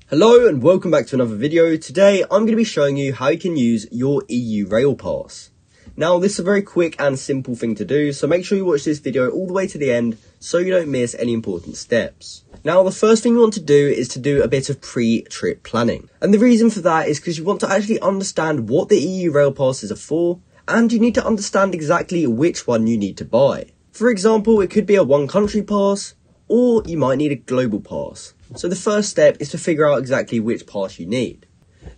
Hello and welcome back to another video. Today I'm going to be showing you how you can use your EU Rail Pass. Now this is a very quick and simple thing to do, so make sure you watch this video all the way to the end so you don't miss any important steps. Now the first thing you want to do is to do a bit of pre-trip planning. And the reason for that is because you want to actually understand what the EU Rail Passes are for, and you need to understand exactly which one you need to buy. For example, it could be a one country pass, or you might need a global pass. So the first step is to figure out exactly which pass you need.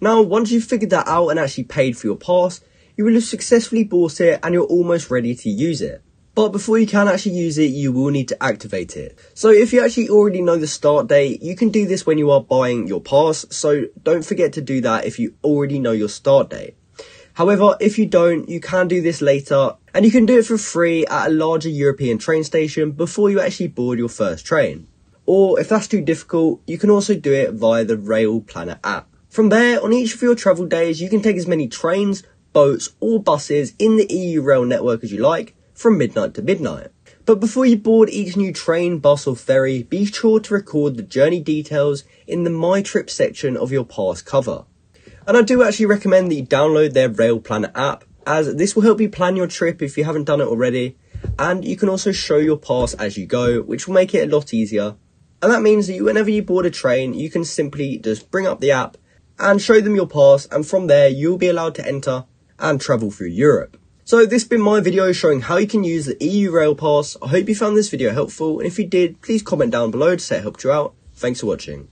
Now, once you've figured that out and actually paid for your pass, you will have successfully bought it and you're almost ready to use it. But before you can actually use it, you will need to activate it. So if you actually already know the start date, you can do this when you are buying your pass, so don't forget to do that if you already know your start date. However, if you don't, you can do this later, and you can do it for free at a larger European train station before you actually board your first train. Or if that's too difficult, you can also do it via the Rail Planner app. From there, on each of your travel days, you can take as many trains, boats or buses in the EU Rail network as you like, from midnight to midnight. But before you board each new train, bus or ferry, be sure to record the journey details in the My Trip section of your pass cover. And I do actually recommend that you download their Rail Planner app, as this will help you plan your trip if you haven't done it already, and you can also show your pass as you go, which will make it a lot easier. And that means that whenever you board a train, you can simply just bring up the app and show them your pass, and from there you'll be allowed to enter and travel through Europe. So this has been my video showing how you can use the EU Rail Pass. I hope you found this video helpful, and if you did, please comment down below to say it helped you out. Thanks for watching.